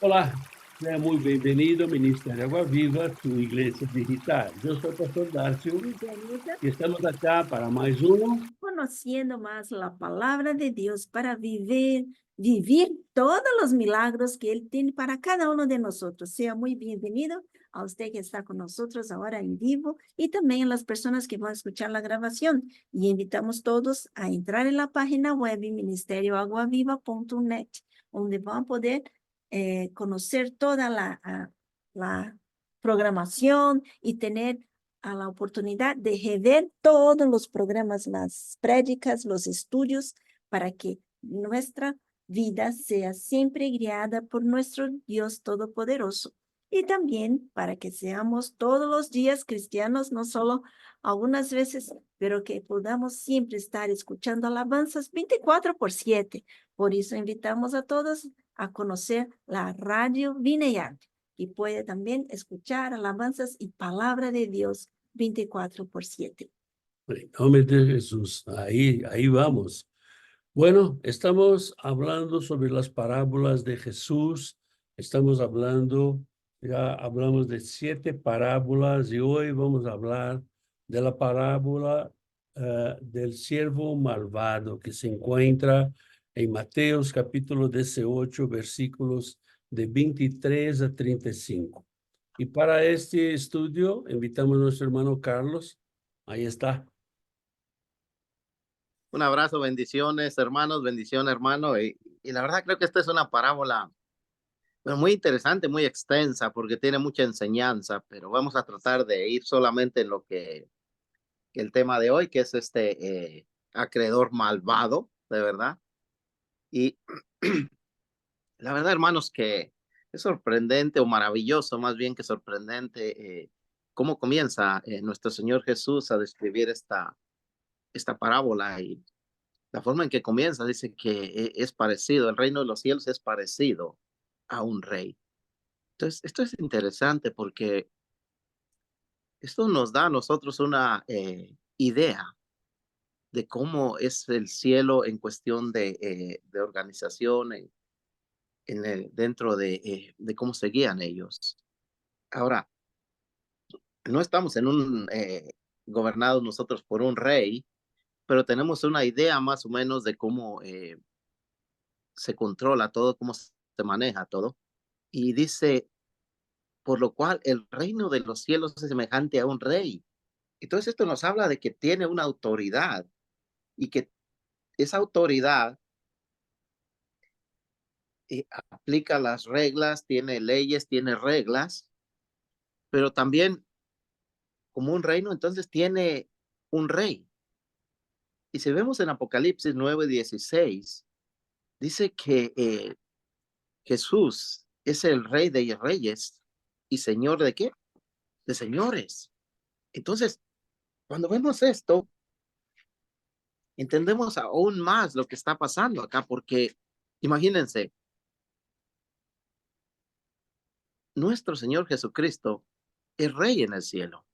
Olá, seja muito bem-vindo ao Ministério Água Viva, sua igreja digital. Eu sou o pastor Darcio Bienvenida e estamos acá para mais um. conociendo más la palabra de Dios para vivir todos los milagros que Él tiene para cada uno de nosotros. Sea muy bienvenido a usted que está con nosotros ahora en vivo y también a las personas que van a escuchar la grabación. Y invitamos todos a entrar en la página web ministerioaguaviva.net, donde van a poder conocer toda la programación y tener a la oportunidad de ver todos los programas, las prédicas, los estudios, para que nuestra vida sea siempre guiada por nuestro Dios Todopoderoso. Y también para que seamos todos los días cristianos, no solo algunas veces, pero que podamos siempre estar escuchando alabanzas 24/7. Por eso invitamos a todos a conocer la radio Vineyard y puede también escuchar alabanzas y palabra de Dios 24/7. Em nome de Jesús, ahí vamos. Bueno, estamos hablando sobre las parábolas de Jesús. Estamos hablando, ya hablamos de 7 parábolas y hoy vamos a hablar de la parábola del siervo malvado que se encuentra en Mateos capítulo 18, versículos de 23 a 35. Y para este estudio invitamos a nuestro hermano Carlos. Ahí está. Un abrazo, bendiciones, hermanos, bendición, hermano. Y la verdad creo que esta es una parábola muy interesante, muy extensa, porque tiene mucha enseñanza, pero vamos a tratar de ir solamente en lo que el tema de hoy, que es este acreedor malvado, de verdad. Y la verdad, hermanos, que es sorprendente o maravilloso, más bien que sorprendente, cómo comienza nuestro Señor Jesús a describir esta parábola. Y la forma en que comienza dice que es parecido, el reino de los cielos es parecido a un rey. Entonces, esto es interesante porque esto nos da a nosotros una idea de cómo es el cielo en cuestión de organización, dentro de cómo se guían ellos. Ahora, no estamos en gobernados nosotros por un rey, pero tenemos una idea más o menos de cómo se controla todo, cómo se maneja todo. Y dice, por lo cual el reino de los cielos es semejante a un rey. Entonces esto nos habla de que tiene una autoridad y que esa autoridad aplica las reglas, tiene leyes, tiene reglas, pero también como un reino, entonces tiene un rey. Y si vemos en Apocalipsis 9:16, dice que Jesús es el rey de reyes y señor de qué? De señores. Entonces, cuando vemos esto, entendemos aún más lo que está pasando acá, porque imagínense, nuestro Señor Jesucristo es rey en el cielo.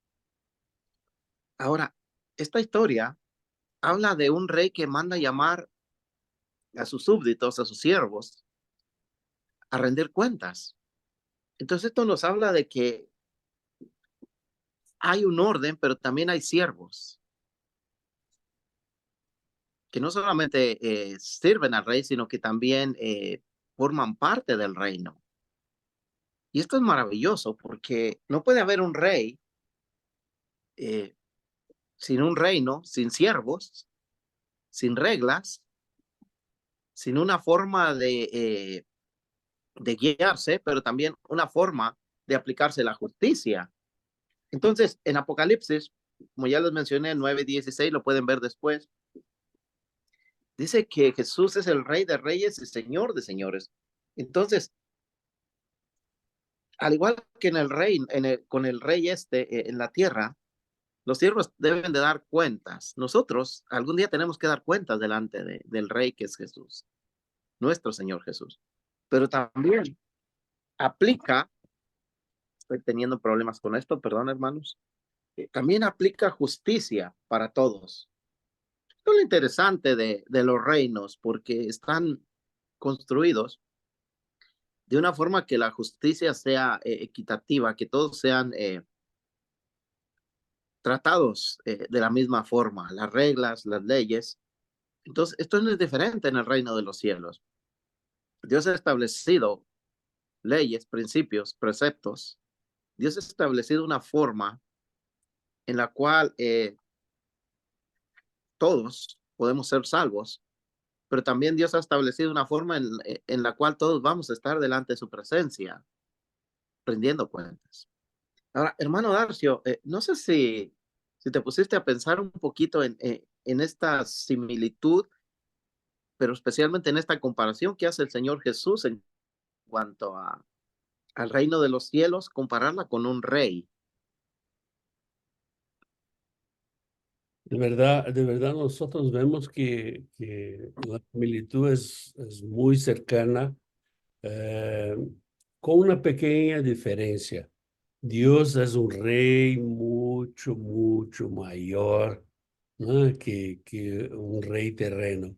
Ahora, esta historia habla de un rey que manda llamar a sus súbditos, a sus siervos, a rendir cuentas. Entonces esto nos habla de que hay un orden, pero también hay siervos que no solamente sirven al rey, sino que también forman parte del reino. Y esto es maravilloso porque no puede haber un rey eh, sin un reino, sin siervos, sin reglas, sin una forma de guiarse, pero también una forma de aplicarse la justicia. Entonces, en Apocalipsis, como ya les mencioné, 9:16, lo pueden ver después, dice que Jesús es el rey de reyes y señor de señores. Entonces, al igual que en el rey, con el rey en la tierra, los siervos deben de dar cuentas. Nosotros algún día tenemos que dar cuentas delante del rey que es Jesús, nuestro Señor Jesús. Pero también aplica, estoy teniendo problemas con esto, perdón hermanos, también aplica justicia para todos. Esto es lo interesante de los reinos, porque están construidos de una forma que la justicia sea equitativa, que todos sean tratados de la misma forma, las reglas, las leyes. Entonces, esto no es diferente en el reino de los cielos. Dios ha establecido leyes, principios, preceptos. Dios ha establecido una forma en la cual todos podemos ser salvos, pero también Dios ha establecido una forma en la cual todos vamos a estar delante de su presencia, rindiendo cuentas. Ahora, hermano Darcio, no sé si te pusiste a pensar un poquito en esta similitud, pero especialmente en esta comparación que hace el Señor Jesús en cuanto al reino de los cielos, compararla con un rey. De verdad nosotros vemos que la similitud es muy cercana, eh, con una pequeña diferencia. Dios es un rey mucho, mucho mayor, ¿no? que un rey terreno.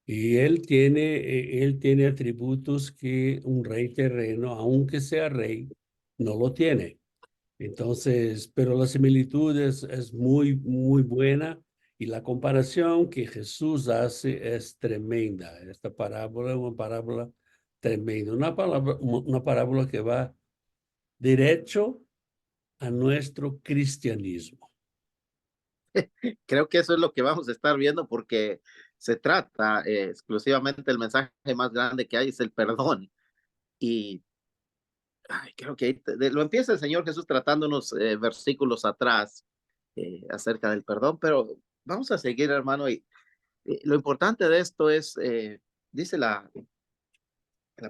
Y él tiene atributos que un rey terreno, aunque sea rey, no lo tiene. Entonces, pero la similitud es muy, muy buena y la comparación que Jesús hace es tremenda. Esta parábola es una parábola tremenda, una parábola que va derecho a nuestro cristianismo. Creo que eso es lo que vamos a estar viendo porque se trata exclusivamente, el mensaje más grande que hay es el perdón. Y creo que lo empieza el Señor Jesús tratándonos versículos atrás acerca del perdón, pero vamos a seguir, hermano. Y lo importante de esto es, dice la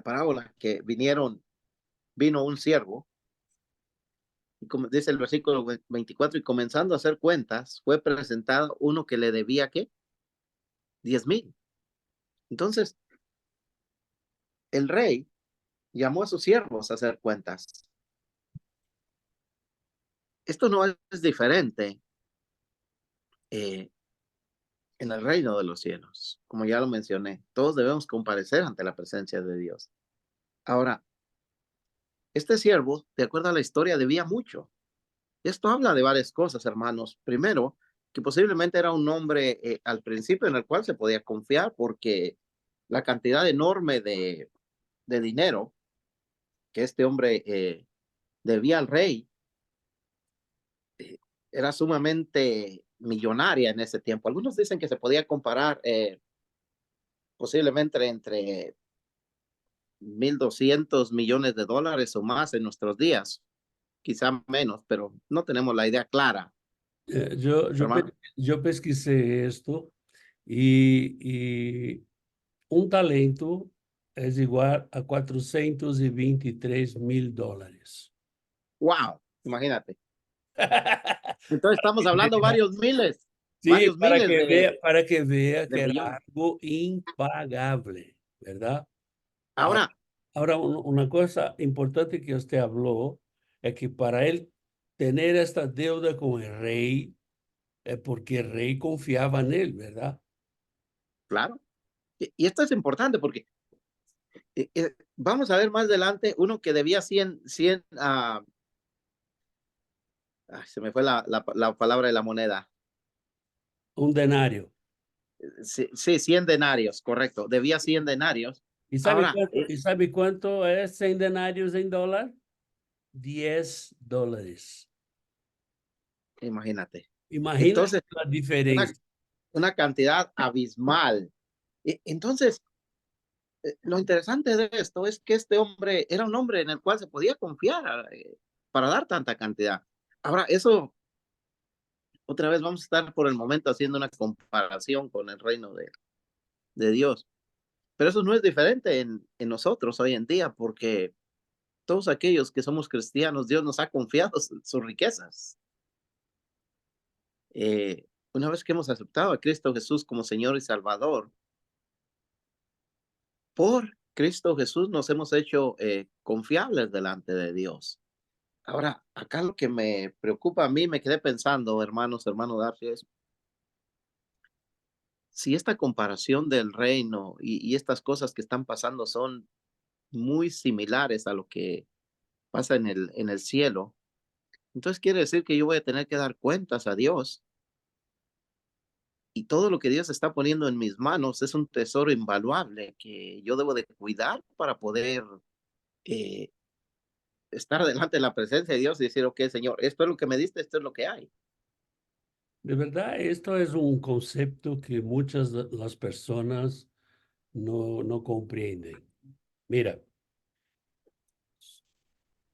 parábola, que vino un siervo, y como dice el versículo 24, y comenzando a hacer cuentas, fue presentado uno que le debía, ¿qué? 10,000. Entonces, el rey llamó a sus siervos a hacer cuentas. Esto no es diferente eh, en el reino de los cielos. Como ya lo mencioné, todos debemos comparecer ante la presencia de Dios. Ahora, este siervo, de acuerdo a la historia, debía mucho. Esto habla de varias cosas, hermanos. Primero, que posiblemente era un hombre al principio en el cual se podía confiar porque la cantidad enorme de dinero que este hombre debía al rey eh, era sumamente millonaria en ese tiempo. Algunos dicen que se podía comparar posiblemente entre 1,200 millones de dólares o más en nuestros días, quizá menos, pero no tenemos la idea clara, hermano. Yo pesquisé esto y un talento es igual a $423,000. Wow, imagínate. Entonces estamos hablando Sí, varios miles para que vea de que era millones. algo impagable, ¿verdad? Ah, Ahora, ahora, una cosa importante que usted habló es que para él tener esta deuda con el rey es porque el rey confiaba en él, ¿verdad? claro, y esto es importante porque vamos a ver más adelante uno que debía 100 se me fue la palabra de la moneda. Un denario. Sí, sí, 100 denarios, correcto. Debía 100 denarios. Ahora, ¿Y sabe cuánto es 100 denarios en dólar? $10. imagínate. Imagínate Entonces, la una, diferencia. una cantidad abismal. Entonces, lo interesante de esto es que este hombre era un hombre en el cual se podía confiar para dar tanta cantidad. Ahora, eso, otra vez vamos a estar por el momento haciendo una comparación con el reino de Dios. Pero eso no es diferente en nosotros hoy en día, porque todos aquellos que somos cristianos, Dios nos ha confiado sus riquezas. Una vez que hemos aceptado a Cristo Jesús como Señor y Salvador, por Cristo Jesús nos hemos hecho confiables delante de Dios. Ahora, acá lo que me preocupa a mí, me quedé pensando, hermano Darcy, es si esta comparación del reino y estas cosas que están pasando son muy similares a lo que pasa en el cielo. Entonces quiere decir que yo voy a tener que dar cuentas a Dios y todo lo que Dios está poniendo en mis manos es un tesoro invaluable que yo debo de cuidar para poder eh, estar delante de la presencia de Dios y decir, ok, Señor, esto es lo que me diste, esto es lo que hay. De verdad, esto es un concepto que muchas de las personas no comprenden. Mira,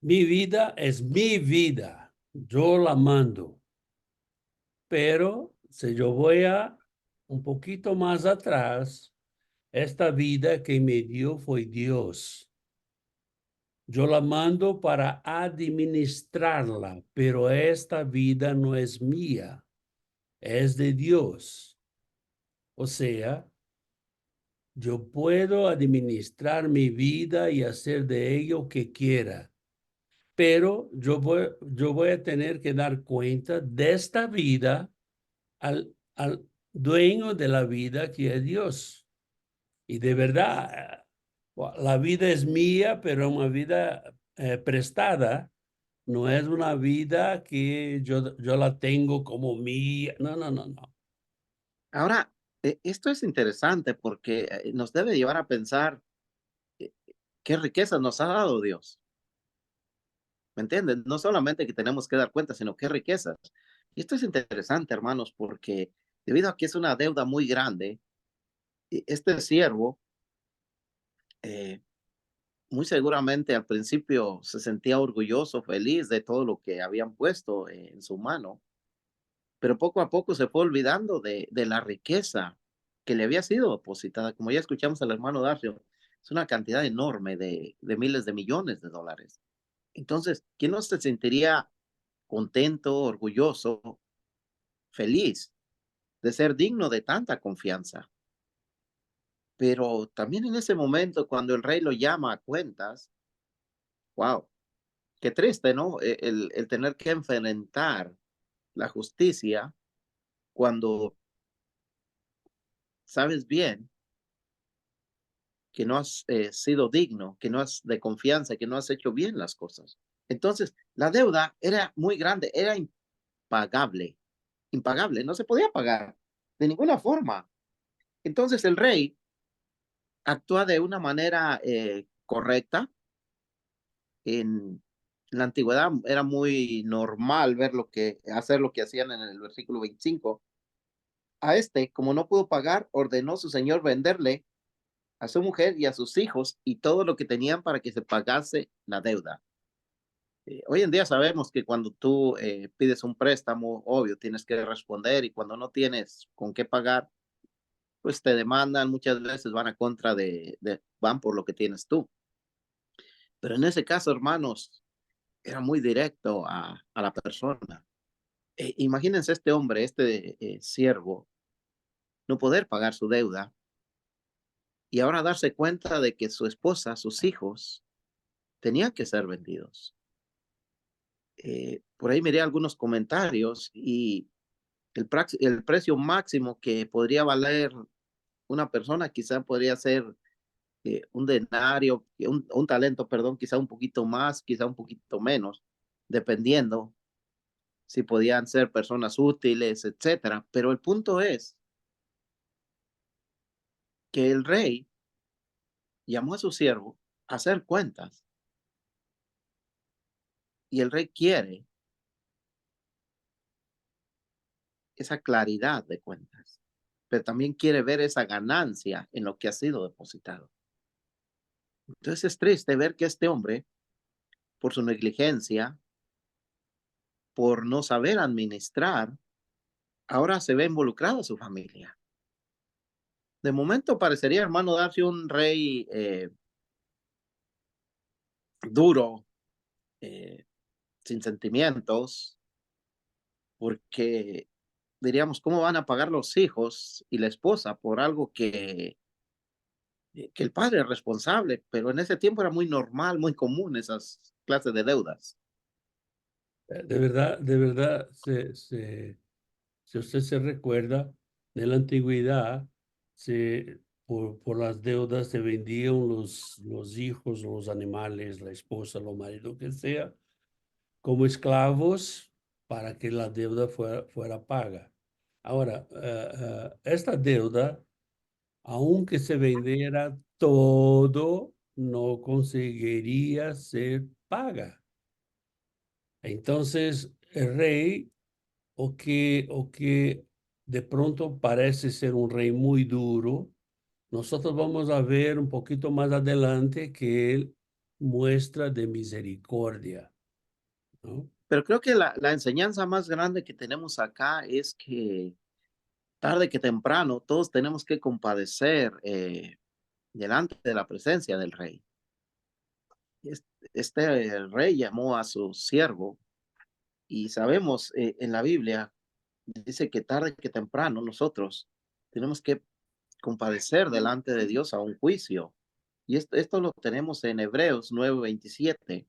mi vida es mi vida, yo la mando, pero si yo voy a un poquito más atrás, esta vida que me dio fue Dios. Yo la mando para administrarla, pero esta vida no es mía, es de Dios. O sea, yo puedo administrar mi vida y hacer de ello que quiera, pero yo voy a tener que dar cuenta de esta vida al dueño de la vida que es Dios. Y de verdad, la vida es mía, pero una vida prestada. No es una vida que yo la tengo como mía. No, no, no, no. Ahora, esto es interesante porque nos debe llevar a pensar eh, qué riquezas nos ha dado Dios. ¿Me entienden? No solamente que tenemos que dar cuenta, sino qué riquezas. Y esto es interesante, hermanos, porque debido a que es una deuda muy grande, este siervo eh, muy seguramente al principio se sentía orgulloso, feliz de todo lo que habían puesto en su mano, pero poco a poco se fue olvidando de la riqueza que le había sido depositada. Como ya escuchamos al hermano Darcio, es una cantidad enorme de miles de millones de dólares. Entonces, ¿quién no se sentiría contento, orgulloso, feliz de ser digno de tanta confianza? Pero también en ese momento, cuando el rey lo llama a cuentas, wow, qué triste, ¿no? El tener que enfrentar la justicia cuando sabes bien que no has sido digno, que no has de confianza, que no has hecho bien las cosas. Entonces, la deuda era muy grande, era impagable, impagable, no se podía pagar de ninguna forma. Entonces, el rey actúa de una manera correcta. En la antigüedad era muy normal ver hacer lo que hacían en el versículo 25. A este, como no pudo pagar, ordenó su señor venderle a su mujer y a sus hijos y todo lo que tenían para que se pagase la deuda. Hoy en día sabemos que cuando tú pides un préstamo, obvio, tienes que responder y cuando no tienes con qué pagar, pues te demandan, muchas veces van a contra van por lo que tienes tú. Pero en ese caso, hermanos, era muy directo a la persona. Imagínense este hombre, este siervo, no poder pagar su deuda y ahora darse cuenta de que su esposa, sus hijos, tenían que ser vendidos. Por ahí miré algunos comentarios y el precio máximo que podría valer una persona quizá podría ser un denario, un talento, perdón, quizá un poquito más, quizá un poquito menos, dependiendo si podían ser personas útiles, etcétera. Pero el punto es que el rey llamó a su siervo a hacer cuentas y el rey quiere esa claridad de cuentas, pero también quiere ver esa ganancia en lo que ha sido depositado. Entonces es triste ver que este hombre, por su negligencia, por no saber administrar, ahora se ve involucrado a su familia. De momento parecería, hermano, darse un rey duro, eh, sin sentimientos, porque diríamos, ¿cómo van a pagar los hijos y la esposa por algo que el padre es responsable? Pero en ese tiempo era muy normal, muy común esas clases de deudas. De verdad, si usted se recuerda de la antigüedad, se por las deudas se vendían los hijos, los animales, la esposa, los maridos, que sea, como esclavos para que la deuda fuera paga. Ahora, esta deuda, aunque se vendiera todo, no conseguiría ser paga. Entonces, el rey, o que de pronto parece ser un rey muy duro, nosotros vamos a ver un poquito más adelante que él muestra de misericordia, ¿no? Pero creo que la enseñanza más grande que tenemos acá es que tarde que temprano todos tenemos que compadecer delante de la presencia del rey. Este rey llamó a su siervo y sabemos en la Biblia, dice que tarde que temprano nosotros tenemos que compadecer delante de Dios a un juicio. Y esto lo tenemos en Hebreos 9:27.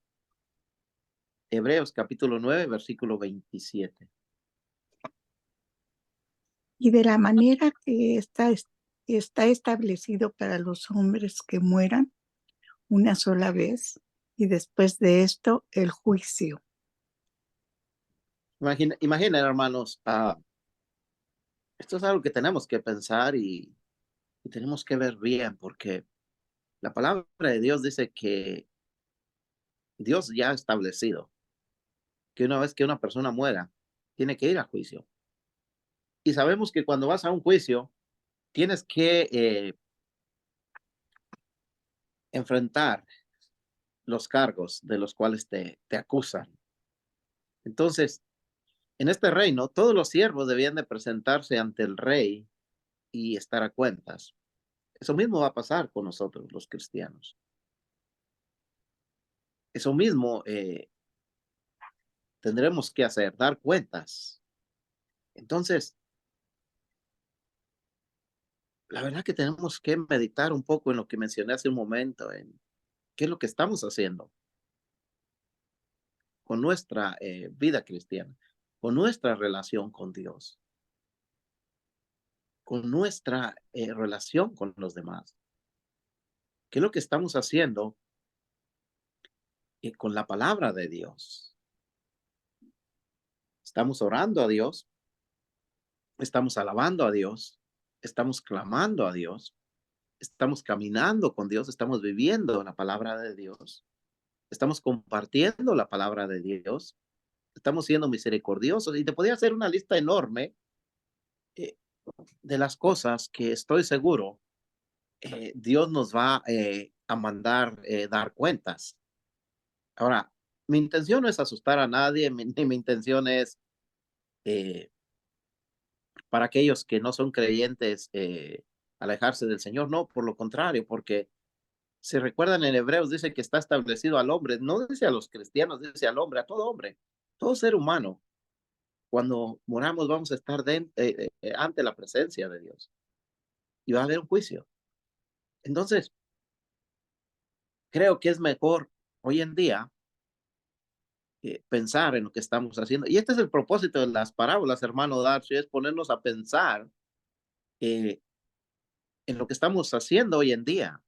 Hebreos capítulo 9, versículo 27. Y de la manera que está establecido para los hombres que mueran una sola vez, y después de esto el juicio. Imaginen, hermanos, esto es algo que tenemos que pensar y tenemos que ver bien, porque la palabra de Dios dice que Dios ya ha establecido que una vez que una persona muera, tiene que ir a juicio. Y sabemos que cuando vas a un juicio, tienes que enfrentar los cargos de los cuales te acusan. Entonces, en este reino, todos los siervos debían de presentarse ante el rey y estar a cuentas. Eso mismo va a pasar con nosotros, los cristianos. Eso mismo tendremos que hacer, dar cuentas. Entonces, la verdad que tenemos que meditar un poco en lo que mencioné hace un momento, en qué es lo que estamos haciendo con nuestra vida cristiana, con nuestra relación con Dios, con nuestra relación con los demás. ¿Qué es lo que estamos haciendo con la palabra de Dios? Estamos orando a Dios, estamos alabando a Dios, estamos clamando a Dios, estamos caminando con Dios, estamos viviendo la palabra de Dios, estamos compartiendo la palabra de Dios, estamos siendo misericordiosos. Y te podría hacer una lista enorme eh, de las cosas que estoy seguro Dios nos va a mandar dar cuentas. Ahora, mi intención no es asustar a nadie, ni mi intención es eh, para aquellos que no son creyentes alejarse del Señor, no, por lo contrario, porque si recuerdan en Hebreos dice que está establecido al hombre, no dice a los cristianos, dice al hombre, a todo hombre, todo ser humano. Cuando moramos vamos a estar ante la presencia de Dios y va a haber un juicio. Entonces, creo que es mejor hoy en día pensar en lo que estamos haciendo. Y este es el propósito de las parábolas, hermano Darcy, es ponernos a pensar eh, en lo que estamos haciendo hoy en día.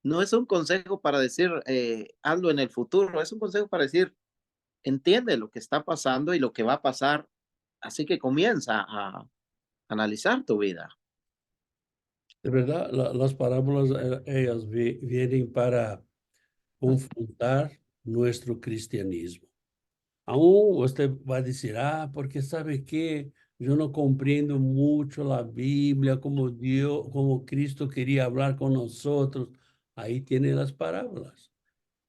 No es un consejo para decir, hazlo en el futuro, es un consejo para decir, entiende lo que está pasando y lo que va a pasar, así que comienza a analizar tu vida. De verdad, las parábolas, ellas vienen para confrontar nuestro cristianismo. Aún usted va a decir, porque sabe que yo no comprendo mucho la Biblia, como Dios, como Cristo quería hablar con nosotros. Ahí tiene las parábolas.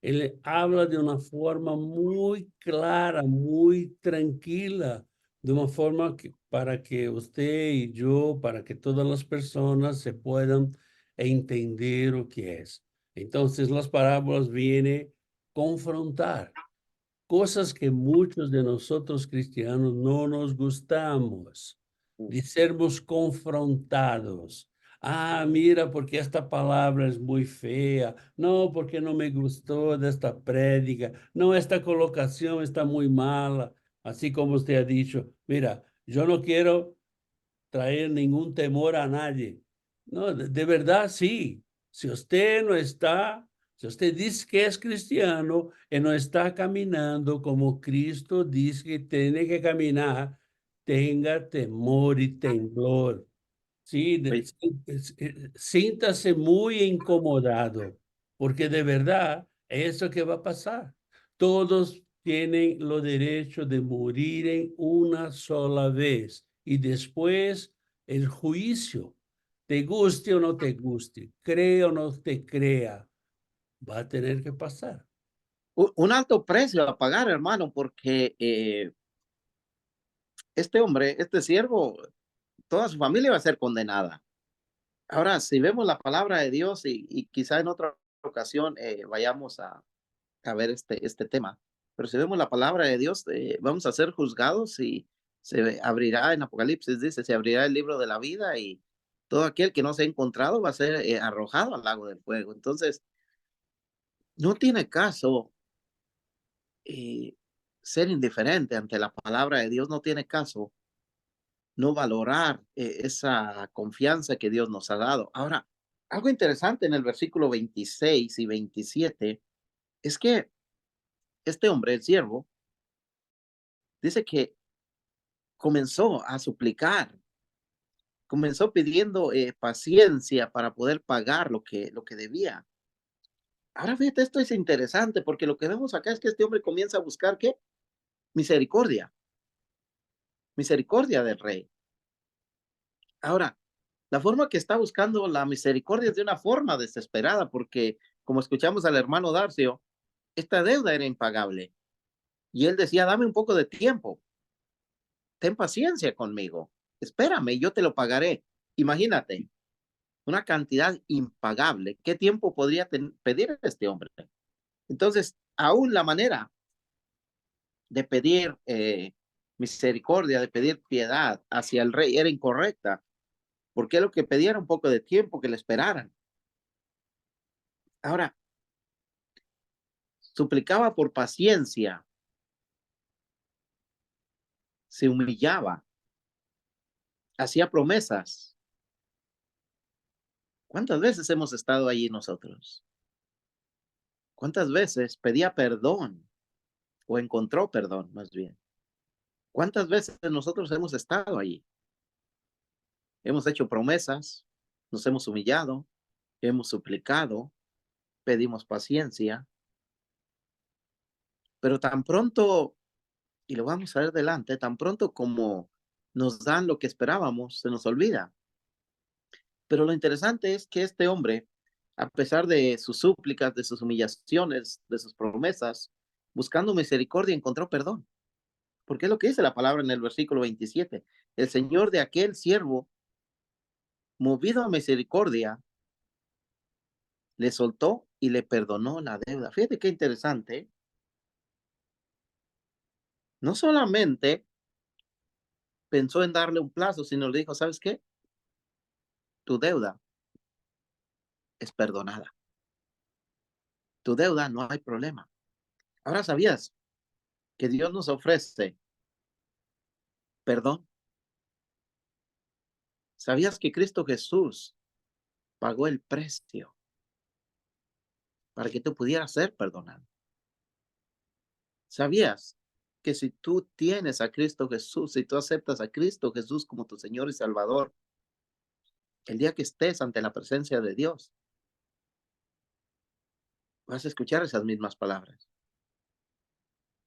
Él habla de una forma muy clara, muy tranquila, de una forma para que usted y yo, para que todas las personas se puedan entender lo que es. Entonces, las parábolas vienen a confrontar cosas que muchos de nosotros cristianos no nos gustamos, de sermos confrontados. Mira, porque esta palabra es muy fea. No, porque no me gustó de esta prédica. No, esta colocación está muy mala. Así como usted ha dicho, mira, yo no quiero traer ningún temor a nadie, No, de verdad sí. Si usted no está, si usted dice que es cristiano y no está caminando como Cristo dice que tiene que caminar, tenga temor y temblor. Sí, Oye, siéntase muy incomodado, porque de verdad es eso que va a pasar. Todos tienen los derechos de morir en una sola vez y después el juicio. Te guste o no te guste, crea o no te crea, va a tener que pasar. un alto precio a pagar, hermano, porque este hombre, este siervo, toda su familia va a ser condenada. Ahora, si vemos la palabra de Dios y quizá en otra ocasión vayamos a ver este tema, pero si vemos la palabra de Dios, vamos a ser juzgados y se abrirá en Apocalipsis, dice, se abrirá el libro de la vida y todo aquel que no se ha encontrado va a ser arrojado al lago del fuego. Entonces, no tiene caso eh, ser indiferente ante la palabra de Dios, no tiene caso no valorar esa confianza que Dios nos ha dado. Ahora, algo interesante en el versículo 26 y 27 es que este hombre, el siervo, dice que comenzó a suplicar, comenzó pidiendo paciencia para poder pagar lo que debía. Ahora fíjate, esto es interesante porque lo que vemos acá es que este hombre comienza a buscar ¿qué? Misericordia, misericordia del rey. Ahora, la forma que está buscando la misericordia es de una forma desesperada, porque como escuchamos al hermano Darcio, esta deuda era impagable. Y él decía, dame un poco de tiempo, ten paciencia conmigo, espérame, yo te lo pagaré. Imagínate, una cantidad impagable. ¿Qué tiempo podría pedir este hombre? Entonces, aún la manera de pedir misericordia, de pedir piedad hacia el rey era incorrecta, porque lo que pedía era un poco de tiempo, que le esperaran. Ahora, suplicaba por paciencia, se humillaba, hacía promesas. ¿Cuántas veces hemos estado allí nosotros? ¿Cuántas veces pedía perdón o encontró perdón, más bien? ¿Cuántas veces nosotros hemos estado allí? Hemos hecho promesas, nos hemos humillado, hemos suplicado, pedimos paciencia, pero tan pronto, y lo vamos a ver delante, tan pronto como nos dan lo que esperábamos, se nos olvida. Pero lo interesante es que este hombre, a pesar de sus súplicas, de sus humillaciones, de sus promesas, buscando misericordia, encontró perdón. Porque es lo que dice la palabra en el versículo 27. El Señor de aquel siervo, movido a misericordia, le soltó y le perdonó la deuda. Fíjate qué interesante. No solamente pensó en darle un plazo, sino le dijo, ¿sabes qué? Tu deuda es perdonada. Tu deuda no hay problema. Ahora sabías que Dios nos ofrece perdón. ¿Sabías que Cristo Jesús pagó el precio para que tú pudieras ser perdonado? ¿Sabías que si tú tienes a Cristo Jesús, si tú aceptas a Cristo Jesús como tu Señor y Salvador, el día que estés ante la presencia de Dios, vas a escuchar esas mismas palabras?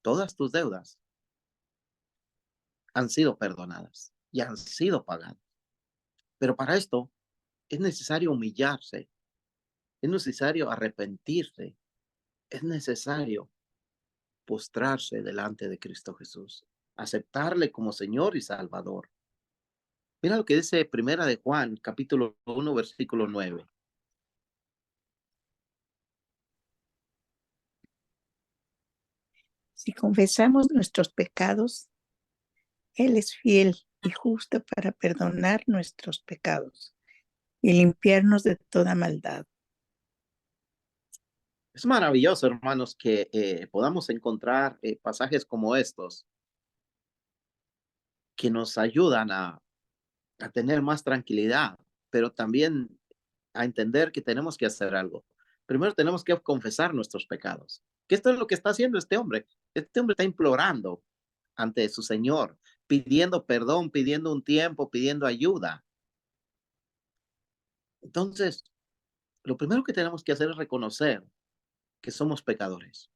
Todas tus deudas han sido perdonadas y han sido pagadas. Pero para esto es necesario humillarse, es necesario arrepentirse, es necesario postrarse delante de Cristo Jesús, aceptarle como Señor y Salvador. Mira lo que dice Primera de Juan, capítulo 1, versículo 9. Si confesamos nuestros pecados, Él es fiel y justo para perdonar nuestros pecados y limpiarnos de toda maldad. Es maravilloso, hermanos, que podamos encontrar pasajes como estos que nos ayudan a tener más tranquilidad, pero también a entender que tenemos que hacer algo. Primero tenemos que confesar nuestros pecados. Que esto es lo que está haciendo este hombre. Este hombre está implorando ante su Señor, pidiendo perdón, pidiendo un tiempo, pidiendo ayuda. Entonces, lo primero que tenemos que hacer es reconocer que somos pecadores.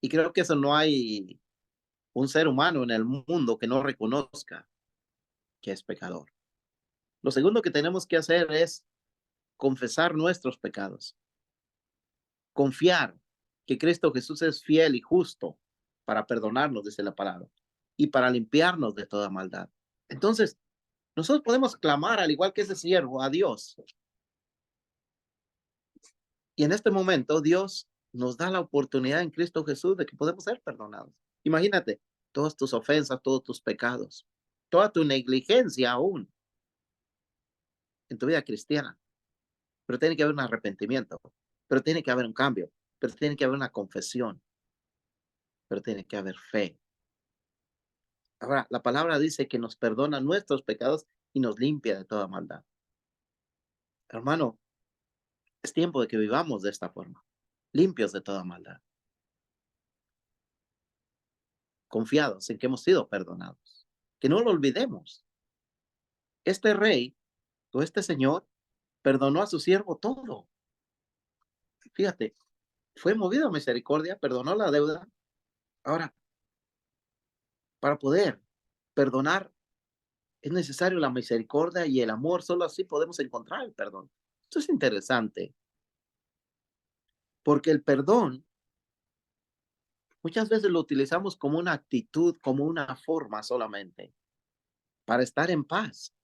Y creo que eso no hay un ser humano en el mundo que no reconozca que es pecador. Lo segundo que tenemos que hacer es confesar nuestros pecados. Confiar que Cristo Jesús es fiel y justo para perdonarnos, dice la palabra, y para limpiarnos de toda maldad. Entonces, nosotros podemos clamar, al igual que ese siervo, a Dios. Y en este momento, Dios nos da la oportunidad en Cristo Jesús de que podemos ser perdonados. Imagínate, todas tus ofensas, todos tus pecados, toda tu negligencia aún en tu vida cristiana. Pero tiene que haber un arrepentimiento, pero tiene que haber un cambio, pero tiene que haber una confesión, pero tiene que haber fe. Ahora, la palabra dice que nos perdona nuestros pecados y nos limpia de toda maldad. Hermano, es tiempo de que vivamos de esta forma, limpios de toda maldad, confiados en que hemos sido perdonados. Que no lo olvidemos. Este rey o este señor perdonó a su siervo todo. Fíjate, fue movido a misericordia, perdonó la deuda. Ahora, para poder perdonar es necesario la misericordia y el amor. Solo así podemos encontrar el perdón. Esto es interesante, porque el perdón muchas veces lo utilizamos como una actitud, como una forma solamente, para estar en paz.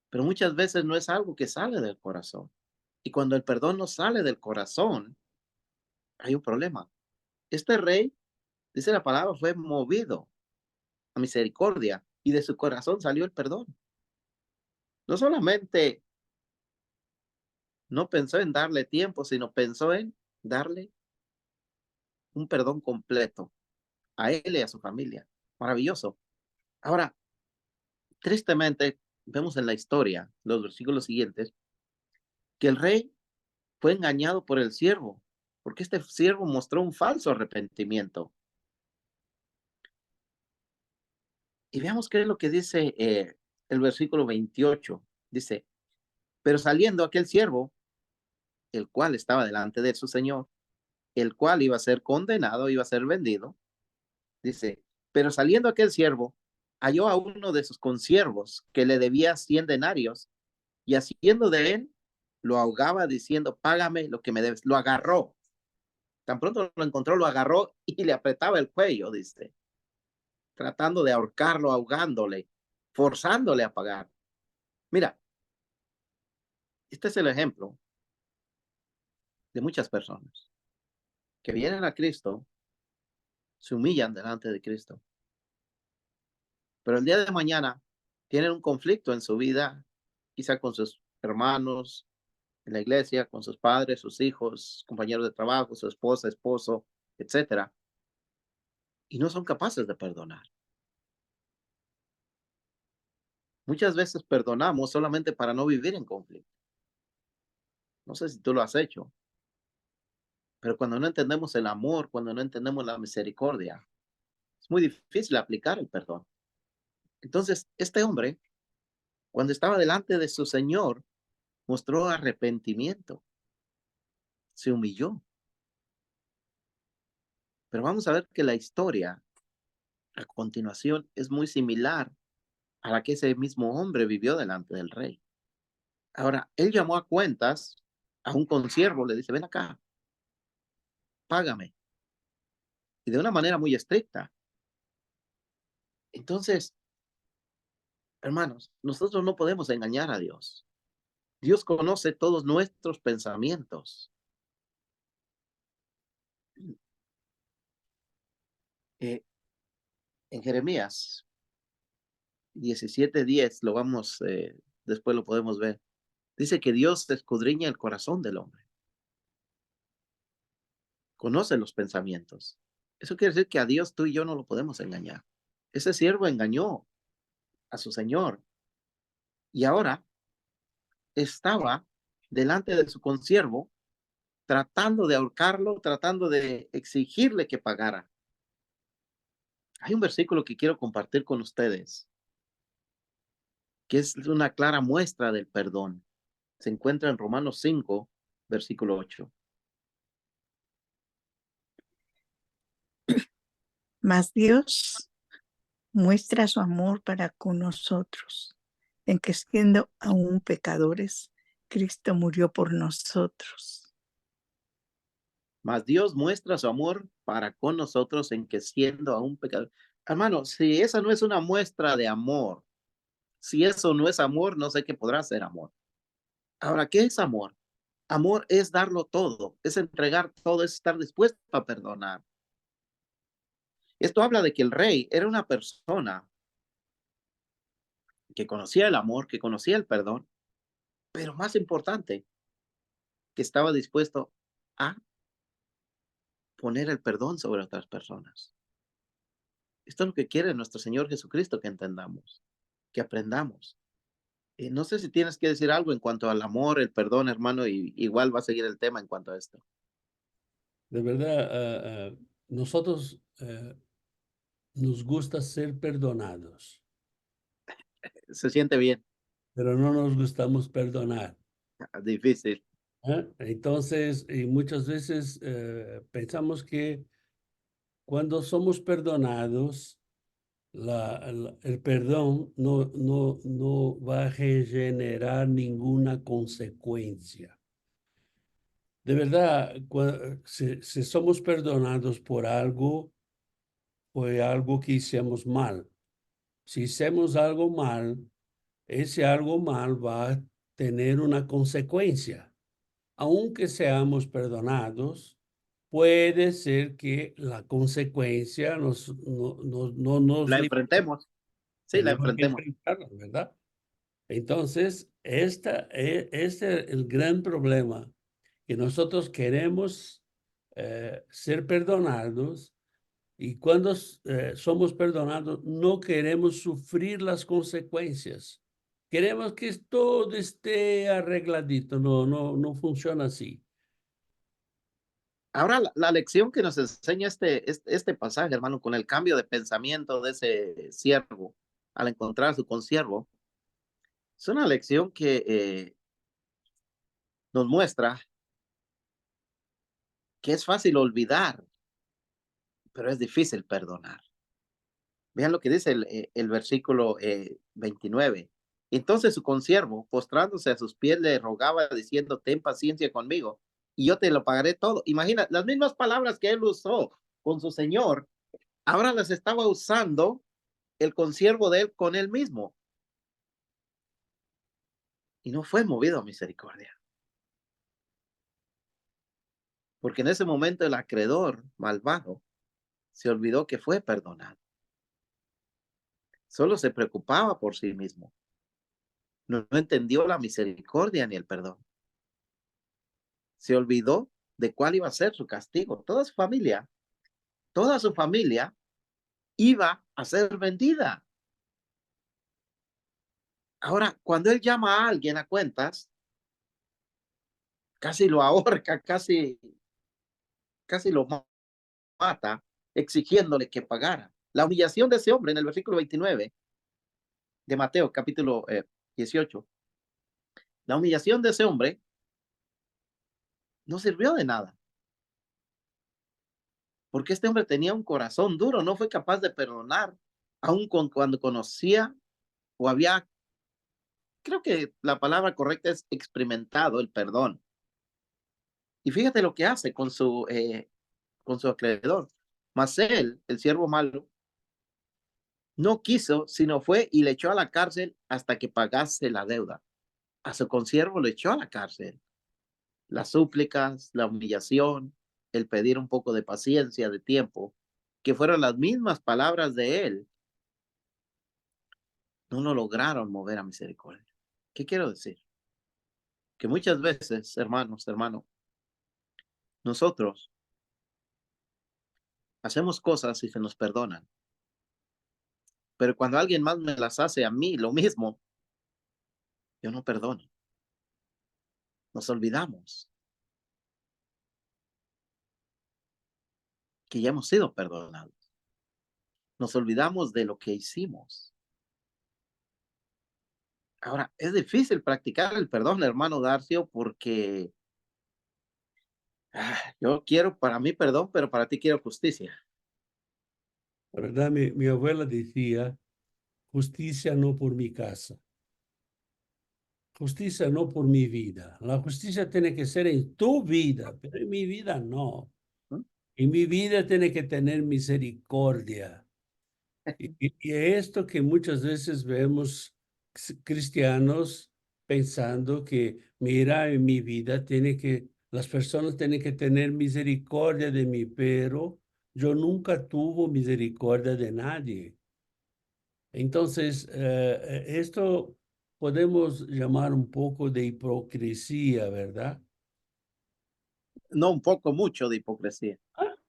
Pero muchas veces no es algo que sale del corazón. Y cuando el perdón no sale del corazón, hay un problema. Este rey, dice la palabra, fue movido a misericordia y de su corazón salió el perdón. No solamente no pensó en darle tiempo, sino pensó en darle un perdón completo a él y a su familia. Maravilloso. Ahora, tristemente, vemos en la historia, los versículos siguientes, que el rey fue engañado por el siervo, porque este siervo mostró un falso arrepentimiento. Y veamos qué es lo que dice el versículo 28. Dice, pero saliendo aquel siervo, el cual estaba delante de su señor, el cual iba a ser condenado, iba a ser vendido. Dice, pero saliendo aquel siervo, halló a uno de sus consiervos que le debía 100 denarios y haciendo de él, lo ahogaba diciendo, págame lo que me debes. Lo agarró. Tan pronto lo encontró, lo agarró y le apretaba el cuello, dice, tratando de ahorcarlo, ahogándole, forzándole a pagar. Mira, este es el ejemplo de muchas personas que vienen a Cristo, se humillan delante de Cristo, pero el día de mañana tienen un conflicto en su vida, quizá con sus hermanos, en la iglesia, con sus padres, sus hijos, compañeros de trabajo, su esposa, esposo, etcétera, y no son capaces de perdonar. Muchas veces perdonamos solamente para no vivir en conflicto. No sé si tú lo has hecho, pero cuando no entendemos el amor, cuando no entendemos la misericordia, es muy difícil aplicar el perdón. Entonces, este hombre, cuando estaba delante de su Señor, mostró arrepentimiento, se humilló. Pero vamos a ver que la historia a continuación es muy similar a la que ese mismo hombre vivió delante del rey. Ahora, él llamó a cuentas a un consiervo, le dice, ven acá, págame. Y de una manera muy estricta. Entonces, hermanos, nosotros no podemos engañar a Dios. Dios conoce todos nuestros pensamientos. En Jeremías 17:10, lo vamos, después lo podemos ver. Dice que Dios escudriña el corazón del hombre. Conoce los pensamientos. Eso quiere decir que a Dios tú y yo no lo podemos engañar. Ese siervo engañó a su Señor. Y ahora estaba delante de su consiervo, tratando de ahorcarlo, tratando de exigirle que pagara. Hay un versículo que quiero compartir con ustedes, que es una clara muestra del perdón. Se encuentra en Romanos 5, versículo 8. Mas Dios muestra su amor para con nosotros, en que siendo aún pecadores, Cristo murió por nosotros. Mas Dios muestra su amor para con nosotros en que siendo aún pecadores. Hermano, si esa no es una muestra de amor, si eso no es amor, no sé qué podrá ser amor. Ahora, ¿qué es amor? Amor es darlo todo, es entregar todo, es estar dispuesto a perdonar. Esto habla de que el rey era una persona que conocía el amor, que conocía el perdón, pero más importante, que estaba dispuesto a poner el perdón sobre otras personas. Esto es lo que quiere nuestro Señor Jesucristo que entendamos, que aprendamos. No sé si tienes que decir algo en cuanto al amor, el perdón, hermano, y igual va a seguir el tema en cuanto a esto. De verdad, nosotros nos gusta ser perdonados, Se siente bien, pero no nos gustamos perdonar. difícil. Entonces, y muchas veces pensamos que cuando somos perdonados, el perdón no va a generar ninguna consecuencia. De verdad, si somos perdonados por algo, fue algo que hicimos mal. Si hicimos algo mal, ese algo mal va a tener una consecuencia. Aunque seamos perdonados, puede ser que la consecuencia no nos La libere. enfrentemos, sí, la Tenemos que enfrentemos. enfrentarla, ¿verdad? Entonces, este es el gran problema, que nosotros queremos ser perdonados y cuando somos perdonados no queremos sufrir las consecuencias. Queremos que todo esté arregladito. No funciona así. Ahora, la lección que nos enseña este pasaje, hermano, con el cambio de pensamiento de ese siervo al encontrar a su consiervo, es una lección que nos muestra que es fácil olvidar, pero es difícil perdonar. Vean lo que dice el versículo 29. Entonces su consiervo, postrándose a sus pies, le rogaba diciendo, ten paciencia conmigo y yo te lo pagaré todo. Imagina, las mismas palabras que él usó con su señor, ahora las estaba usando el consiervo de él con él mismo. Y no fue movido a misericordia. Porque en ese momento el acreedor malvado se olvidó que fue perdonado. Solo se preocupaba por sí mismo. No entendió la misericordia ni el perdón. Se olvidó de cuál iba a ser su castigo. Toda su familia iba a ser vendida. Ahora, cuando él llama a alguien a cuentas, casi lo ahorca, casi lo mata, exigiéndole que pagara. La humillación de ese hombre en el versículo 29 de Mateo, capítulo 18, la humillación de ese hombre no sirvió de nada. Porque este hombre tenía un corazón duro, no fue capaz de perdonar, aun cuando conocía o había, creo que la palabra correcta es experimentado el perdón. Y fíjate lo que hace con su acreedor. Mas él, el siervo malo, no quiso, sino fue y le echó a la cárcel hasta que pagase la deuda. A su consiervo le echó a la cárcel. Las súplicas, la humillación, el pedir un poco de paciencia, de tiempo, que fueron las mismas palabras de él, no lo lograron mover a misericordia. ¿Qué quiero decir? Que muchas veces, hermanos, nosotros hacemos cosas y se nos perdonan. Pero cuando alguien más me las hace a mí, lo mismo, yo no perdono. Nos olvidamos que ya hemos sido perdonados. Nos olvidamos de lo que hicimos. Ahora, es difícil practicar el perdón, hermano Darcio, porque yo quiero para mí perdón, pero para ti quiero justicia. La verdad, mi abuela decía, justicia no por mi casa, justicia no por mi vida. La justicia tiene que ser en tu vida, pero en mi vida no. ¿No? En mi vida tiene que tener misericordia. Y esto que muchas veces vemos cristianos pensando que, mira, en mi vida las personas tienen que tener misericordia de mí, pero yo nunca tuve misericordia de nadie. Entonces, esto podemos llamar un poco de hipocresía, ¿verdad? No un poco, mucho de hipocresía.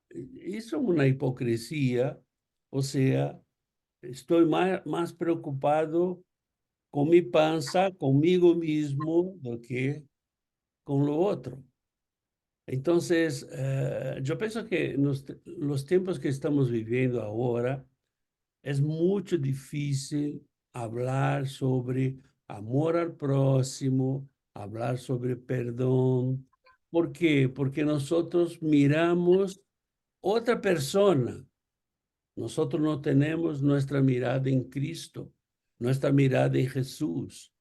Eso es una hipocresía, o sea, estoy más preocupado con mi panza, conmigo mismo, do que con lo otro. Entonces, yo pienso que los tiempos que estamos viviendo ahora es mucho difícil hablar sobre amor al próximo, hablar sobre perdón. ¿Por qué? Porque nosotros miramos otra persona. Nosotros no tenemos nuestra mirada en Cristo, nuestra mirada en Jesús.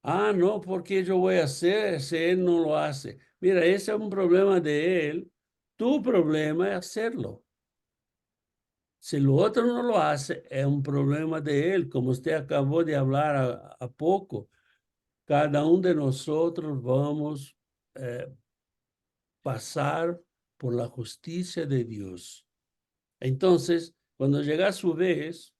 Ah, no, porque yo voy a hacer si él no lo hace. Mira, ese es un problema de él. Tu problema es hacerlo. Si el otro no lo hace, es un problema de él. Como usted acabó de hablar a poco, cada uno de nosotros vamos a pasar por la justicia de Dios. Entonces, cuando llega su vez,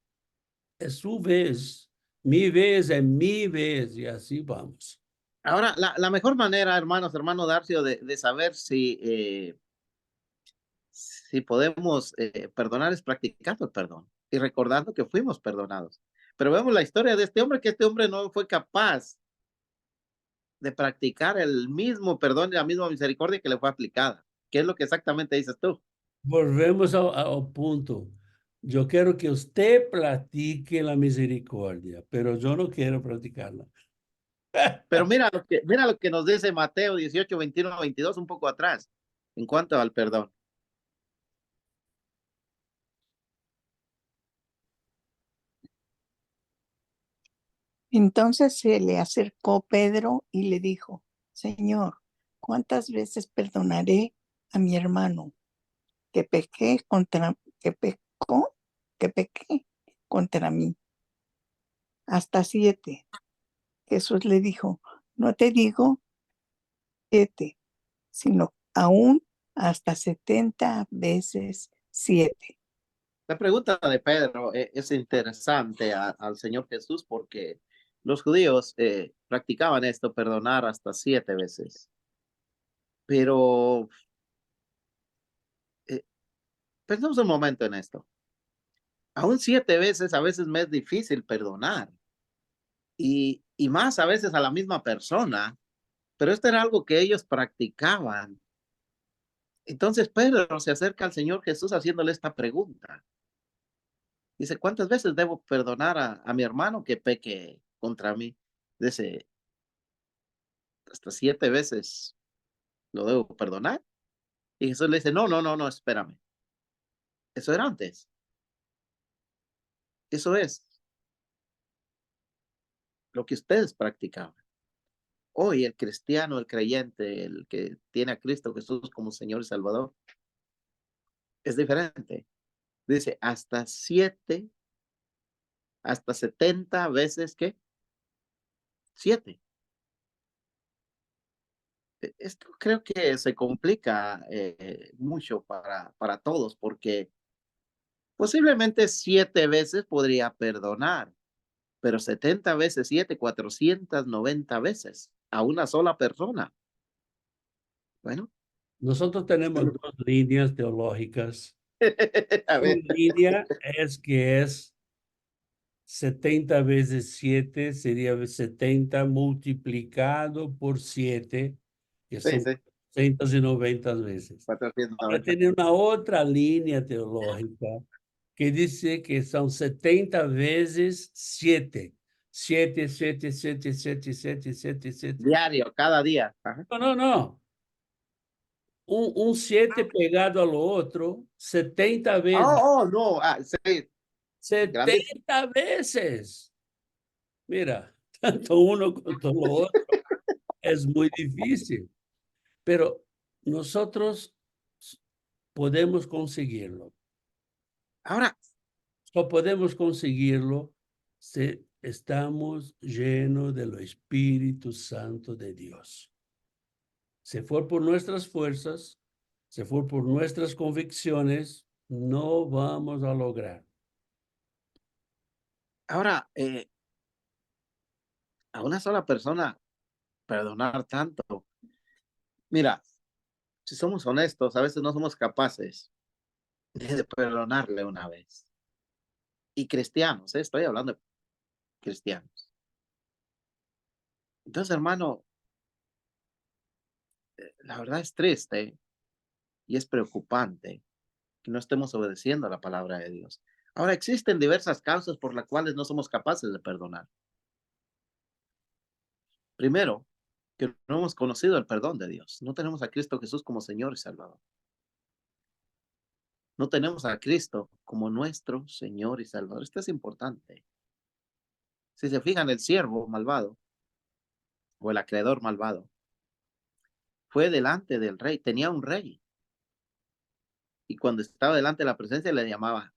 es su vez. Mi vez es mi vez y así vamos. Ahora, la mejor manera, hermano Darcio, de saber si podemos perdonar es practicando el perdón y recordando que fuimos perdonados. Pero vemos la historia de este hombre, que este hombre no fue capaz de practicar el mismo perdón y la misma misericordia que le fue aplicada. ¿Qué es lo que exactamente dices tú? Volvemos ao punto. Yo quiero que usted practique la misericordia, pero yo no quiero practicarla. Pero mira lo que nos dice Mateo 18, 21, 22, un poco atrás, en cuanto al perdón. Entonces se le acercó Pedro y le dijo, Señor, ¿cuántas veces perdonaré a mi hermano que pequé contra mí? Hasta 7. Jesús le dijo, no te digo 7, sino aún hasta 70 veces 7. La pregunta de Pedro es interesante al Señor Jesús, porque los judíos practicaban esto, perdonar hasta 7 veces. Pero pensemos un momento en esto. Aún 7 veces a veces me es difícil perdonar. Y más a veces a la misma persona. Pero esto era algo que ellos practicaban. Entonces Pedro se acerca al Señor Jesús haciéndole esta pregunta. Dice, ¿cuántas veces debo perdonar a mi hermano que peque contra mí? Dice, hasta 7 veces lo debo perdonar. Y Jesús le dice, no, espérame. Eso era antes. Eso es lo que ustedes practicaban. Hoy el cristiano, el creyente, el que tiene a Cristo Jesús como Señor y Salvador, es diferente. Dice, hasta 70 veces que 7. Esto creo que se complica mucho para todos, porque posiblemente 7 veces podría perdonar, pero 70 veces 7, 490 veces a una sola persona. Bueno, Nosotros tenemos dos líneas teológicas. a Una ver, línea es que es 70 veces 7, sería 70 multiplicado por 7. que Sí, son sí, 490 veces. Ahora 490. tiene una otra línea teológica que dice que son 70 veces 7. 7, 7, 7, 7, 7, 7, 7. Diario, cada día. Ajá. No, no, no. Un 7 pegado al otro 70 veces. Oh, no. Sí, grande. 70 veces. Mira, tanto uno como lo otro es muy difícil, pero nosotros podemos conseguirlo. Ahora, Solo podemos conseguirlo si estamos llenos del Espíritu Santo de Dios. Si fue por nuestras fuerzas, si fue por nuestras convicciones, no vamos a lograr. ahora, a una sola persona perdonar tanto. Mira, si somos honestos, a veces no somos capaces de perdonarle una vez. Y cristianos, estoy hablando de cristianos. Entonces, hermano, la verdad es triste y es preocupante que no estemos obedeciendo a la palabra de Dios. Ahora, existen diversas causas por las cuales no somos capaces de perdonar. Primero, que no hemos conocido el perdón de Dios. No tenemos a Cristo Jesús como Señor y Salvador. No tenemos a Cristo como nuestro Señor y Salvador. Esto es importante. Si se fijan, el siervo malvado o el acreedor malvado fue delante del rey, tenía un rey. Y cuando estaba delante de la presencia le llamaba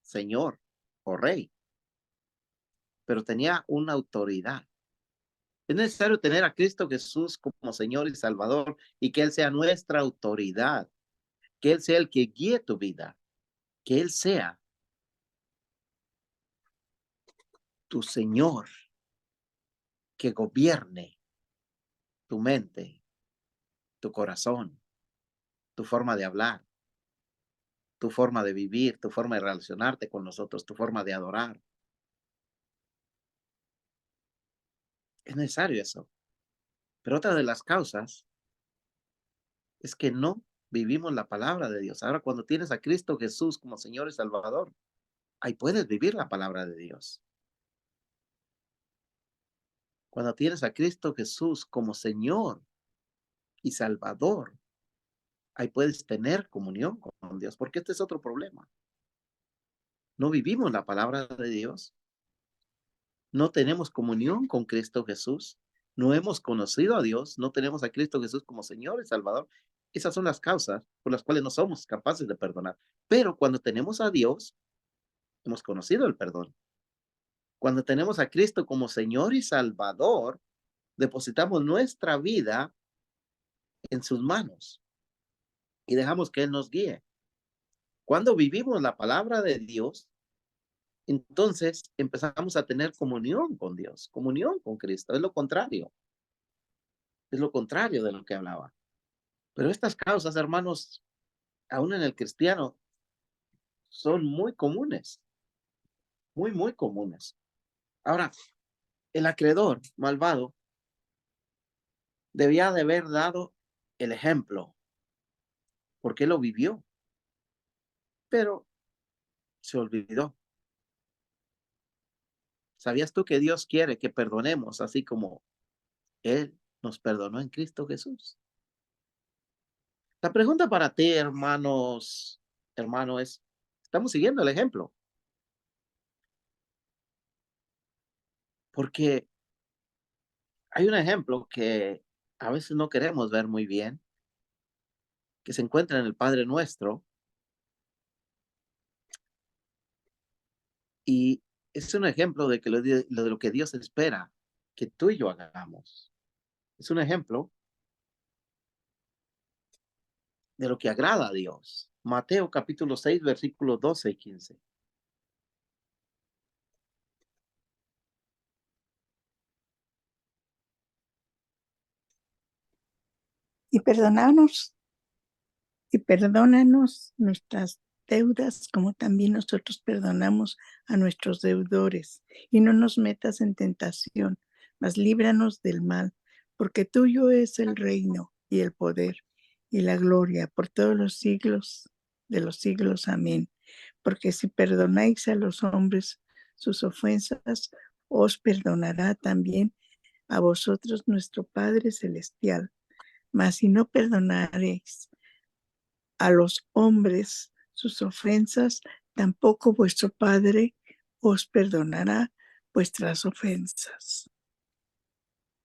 Señor o Rey, pero tenía una autoridad. Es necesario tener a Cristo Jesús como Señor y Salvador y que Él sea nuestra autoridad, que Él sea el que guíe tu vida, que Él sea tu Señor, que gobierne tu mente, tu corazón, tu forma de hablar, tu forma de vivir, tu forma de relacionarte con nosotros, tu forma de adorar. Es necesario eso. Pero otra de las causas es que no vivimos la palabra de Dios. Ahora, cuando tienes a Cristo Jesús como Señor y Salvador, ahí puedes vivir la palabra de Dios. Cuando tienes a Cristo Jesús como Señor y Salvador, ahí puedes tener comunión con Dios, porque este es otro problema. No vivimos la palabra de Dios, no tenemos comunión con Cristo Jesús, no hemos conocido a Dios, no tenemos a Cristo Jesús como Señor y Salvador. Esas son las causas por las cuales no somos capaces de perdonar. Pero cuando tenemos a Dios, hemos conocido el perdón. Cuando tenemos a Cristo como Señor y Salvador, depositamos nuestra vida en sus manos y dejamos que Él nos guíe. Cuando vivimos la palabra de Dios, entonces empezamos a tener comunión con Dios, comunión con Cristo. Es lo contrario de lo que hablaba. Pero estas causas, hermanos, aún en el cristiano, son muy comunes, muy, muy comunes. Ahora, el acreedor malvado debía de haber dado el ejemplo, porque lo vivió, pero se olvidó. ¿Sabías tú que Dios quiere que perdonemos así como Él nos perdonó en Cristo Jesús? La pregunta para ti, hermano, es, ¿estamos siguiendo el ejemplo? Porque hay un ejemplo que a veces no queremos ver muy bien, que se encuentra en el Padre Nuestro, y es un ejemplo de que de lo que Dios espera que tú y yo hagamos. Es un ejemplo de lo que agrada a Dios. Mateo capítulo 6, versículos 12 y 15. Y perdónanos nuestras deudas como también nosotros perdonamos a nuestros deudores. Y no nos metas en tentación, mas líbranos del mal, porque tuyo es el reino y el poder y la gloria por todos los siglos de los siglos. Amén. Porque si perdonáis a los hombres sus ofensas, os perdonará también a vosotros nuestro Padre Celestial. Mas si no perdonaréis a los hombres sus ofensas, tampoco vuestro Padre os perdonará vuestras ofensas.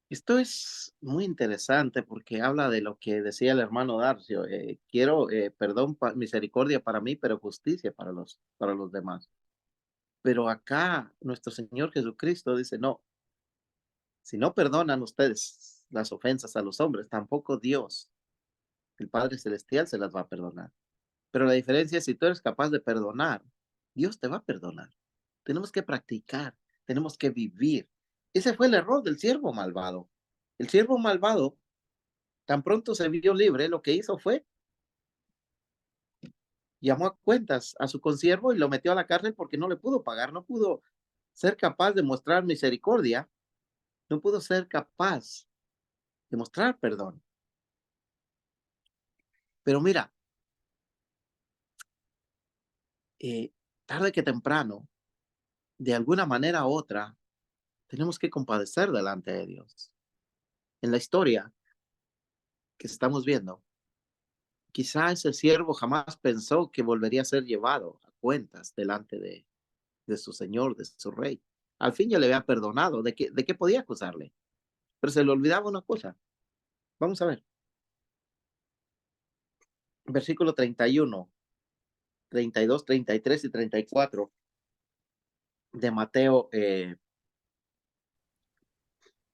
Esto es muy interesante porque habla de lo que decía el hermano Darcio. Quiero perdón, misericordia para mí, pero justicia para los demás. Pero acá nuestro Señor Jesucristo dice, no, si no perdonan ustedes las ofensas a los hombres, tampoco Dios, el Padre Celestial, se las va a perdonar. Pero la diferencia es si tú eres capaz de perdonar, Dios te va a perdonar. Tenemos que practicar, tenemos que vivir. Ese fue el error del siervo malvado. El siervo malvado, tan pronto se vio libre, lo que hizo fue llamó a cuentas a su consiervo y lo metió a la cárcel porque no le pudo pagar, no pudo ser capaz de mostrar misericordia, no pudo ser capaz de mostrar perdón. Pero mira, tarde que temprano, de alguna manera u otra, tenemos que compadecer delante de Dios. En la historia que estamos viendo, quizá ese siervo jamás pensó que volvería a ser llevado a cuentas delante de su señor, de su rey. Al fin ya le había perdonado, ¿de qué podía acusarle? Pero se le olvidaba una cosa. Vamos a ver. Versículo 31, 32, 33 y 34 de Mateo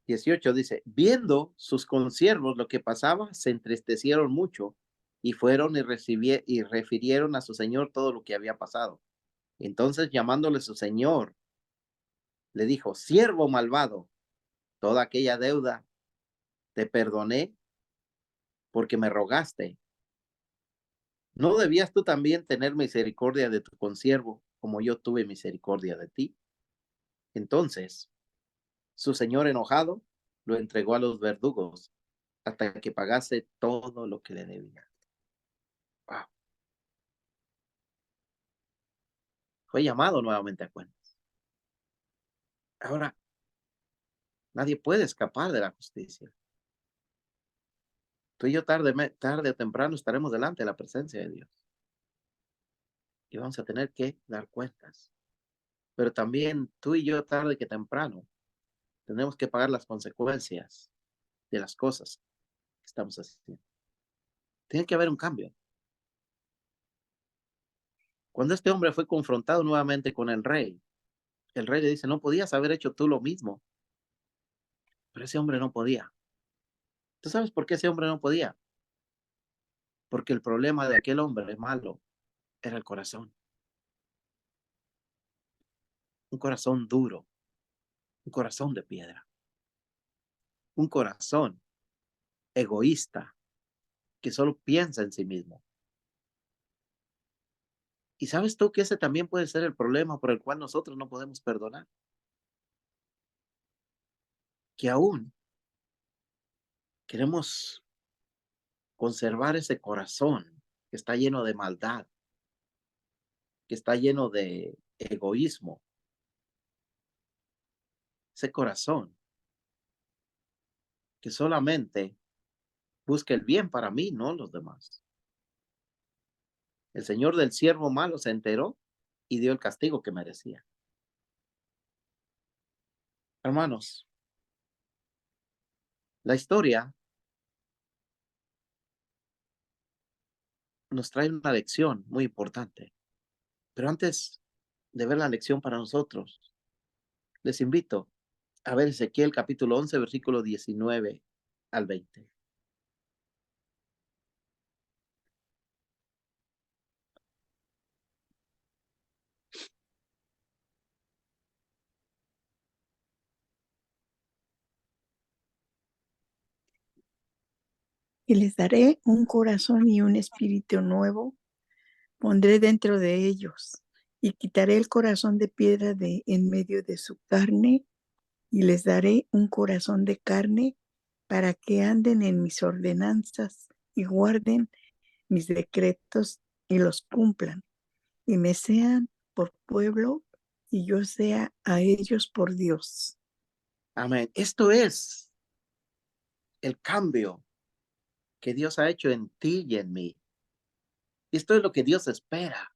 18 dice, viendo sus consiervos lo que pasaba, se entristecieron mucho y fueron y refirieron a su señor todo lo que había pasado. Entonces, llamándole su señor, le dijo, siervo malvado, toda aquella deuda te perdoné porque me rogaste. ¿No debías tú también tener misericordia de tu consiervo como yo tuve misericordia de ti? Entonces, su señor enojado lo entregó a los verdugos hasta que pagase todo lo que le debía. Wow. Fue llamado nuevamente a cuentas. Ahora, nadie puede escapar de la justicia. Tú y yo tarde o temprano estaremos delante de la presencia de Dios. Y vamos a tener que dar cuentas. Pero también tú y yo tarde que temprano tenemos que pagar las consecuencias de las cosas que estamos haciendo. Tiene que haber un cambio. Cuando este hombre fue confrontado nuevamente con el rey le dice, no podías haber hecho tú lo mismo. Pero ese hombre no podía. ¿Tú sabes por qué ese hombre no podía? Porque el problema de aquel hombre malo era el corazón. Un corazón duro, un corazón de piedra, un corazón egoísta que solo piensa en sí mismo. ¿Y sabes tú que ese también puede ser el problema por el cual nosotros no podemos perdonar? Que aún queremos conservar ese corazón que está lleno de maldad, que está lleno de egoísmo. Ese corazón que solamente busca el bien para mí, no los demás. El señor del siervo malo se enteró y dio el castigo que merecía. Hermanos, la historia nos trae una lección muy importante. Pero antes de ver la lección para nosotros, les invito a ver Ezequiel capítulo 11, versículo 19 al 20. Y les daré un corazón y un espíritu nuevo, pondré dentro de ellos, y quitaré el corazón de piedra de en medio de su carne, y les daré un corazón de carne, para que anden en mis ordenanzas y guarden mis decretos y los cumplan, y me sean por pueblo y yo sea a ellos por Dios. Amén. Esto es el cambio que Dios ha hecho en ti y en mí. Esto es lo que Dios espera,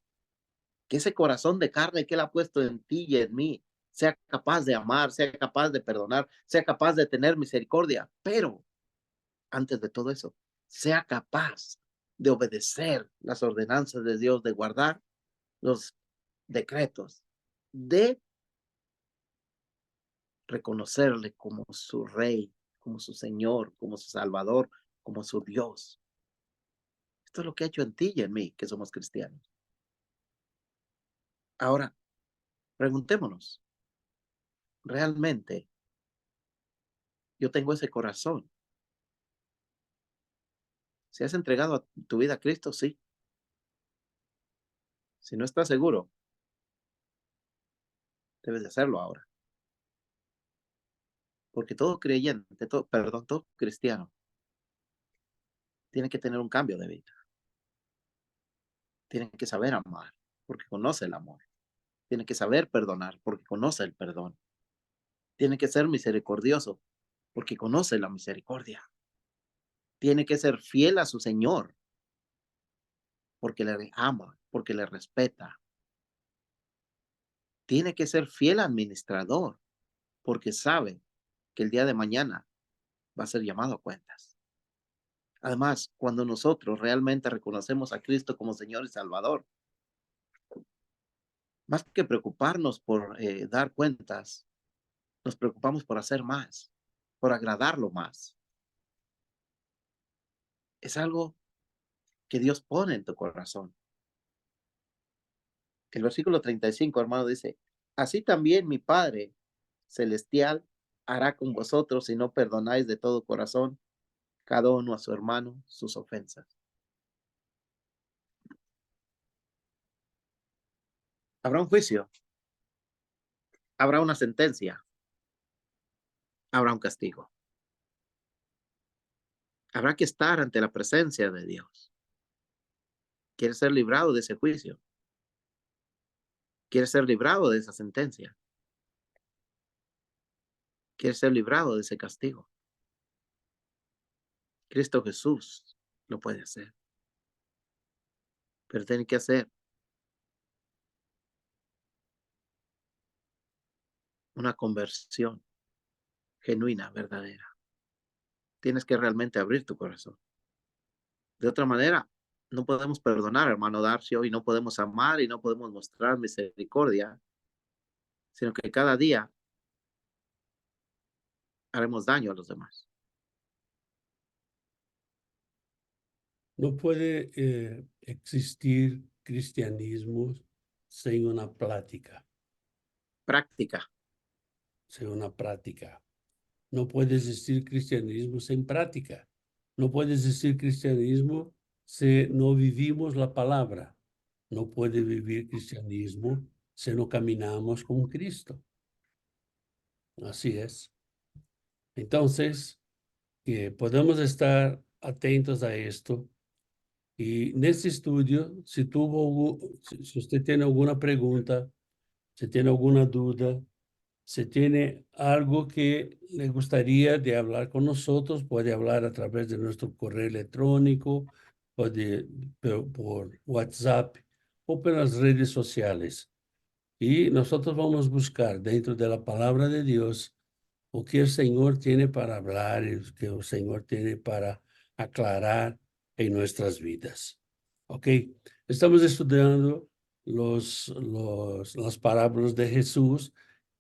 que ese corazón de carne que Él ha puesto en ti y en mí sea capaz de amar, sea capaz de perdonar, sea capaz de tener misericordia, pero antes de todo eso, sea capaz de obedecer las ordenanzas de Dios, de guardar los decretos, de reconocerle como su rey, como su Señor, como su Salvador, como su Dios. Esto es lo que ha hecho en ti y en mí, que somos cristianos. Ahora, preguntémonos, ¿realmente yo tengo ese corazón? ¿Si has entregado tu vida a Cristo? Sí. Si no estás seguro, debes de hacerlo ahora. Porque todo creyente, todo cristiano, tiene que tener un cambio de vida. Tiene que saber amar, porque conoce el amor. Tiene que saber perdonar, porque conoce el perdón. Tiene que ser misericordioso, porque conoce la misericordia. Tiene que ser fiel a su Señor, porque le ama, porque le respeta. Tiene que ser fiel administrador, porque sabe que el día de mañana va a ser llamado a cuentas. Además, cuando nosotros realmente reconocemos a Cristo como Señor y Salvador, más que preocuparnos por dar cuentas, nos preocupamos por hacer más, por agradarlo más. Es algo que Dios pone en tu corazón. El versículo 35, hermano, dice, así también mi Padre celestial hará con vosotros si no perdonáis de todo corazón cada uno a su hermano sus ofensas. Habrá un juicio, habrá una sentencia, habrá un castigo. Habrá que estar ante la presencia de Dios. ¿Quieres ser librado de ese juicio? ¿Quieres ser librado de esa sentencia? ¿Quieres ser librado de ese castigo? Cristo Jesús lo puede hacer. Pero tiene que hacer una conversión genuina, verdadera. Tienes que realmente abrir tu corazón. De otra manera, no podemos perdonar, hermano Darcio, y no podemos amar y no podemos mostrar misericordia, sino que cada día haremos daño a los demás. No puede existir cristianismo sin una plática, Práctica. sin una práctica. No puede existir cristianismo sin práctica. No puede existir cristianismo si no vivimos la palabra. No puede vivir cristianismo si no caminamos con Cristo. Así es. Entonces, podemos estar atentos a esto. Y en este estudio, si usted tiene alguna pregunta, si tiene alguna duda, si tiene algo que le gustaría de hablar con nosotros, puede hablar a través de nuestro correo electrónico o por WhatsApp o por las redes sociales. Y nosotros vamos a buscar dentro de la palabra de Dios o que el Señor tiene para hablar, que el Señor tiene para aclarar en nuestras vidas. ¿Ok? Estamos estudiando las parábolas de Jesús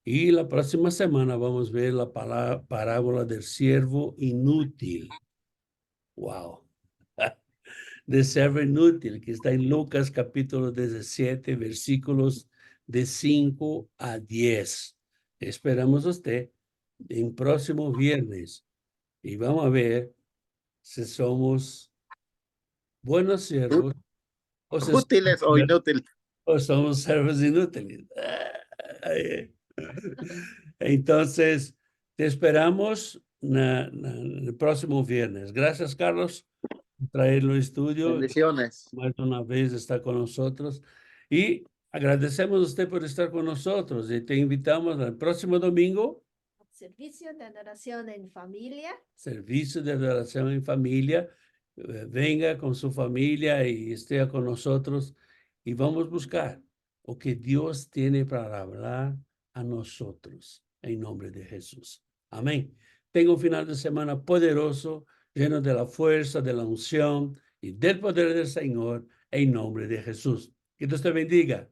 y la próxima semana vamos a ver la parábola del siervo inútil. ¡Wow! Del siervo inútil, que está en Lucas capítulo 17, versículos de 5 a 10. Esperamos a usted en próximo viernes y vamos a ver si somos buenos siervos o, Útiles o inútiles. o somos siervos inútiles. Entonces, te esperamos el próximo viernes. Gracias, Carlos, por traerlo al estudio. Bendiciones. Más una vez está con nosotros. Y agradecemos a usted por estar con nosotros. Y te invitamos al próximo domingo. Servicio de adoración en familia. Servicio de adoración en familia. Venga con su familia y esté con nosotros. Y vamos a buscar lo que Dios tiene para hablar a nosotros. En nombre de Jesús. Amén. Tenga un final de semana poderoso, lleno de la fuerza, de la unción y del poder del Señor, en nombre de Jesús. Que Dios te bendiga.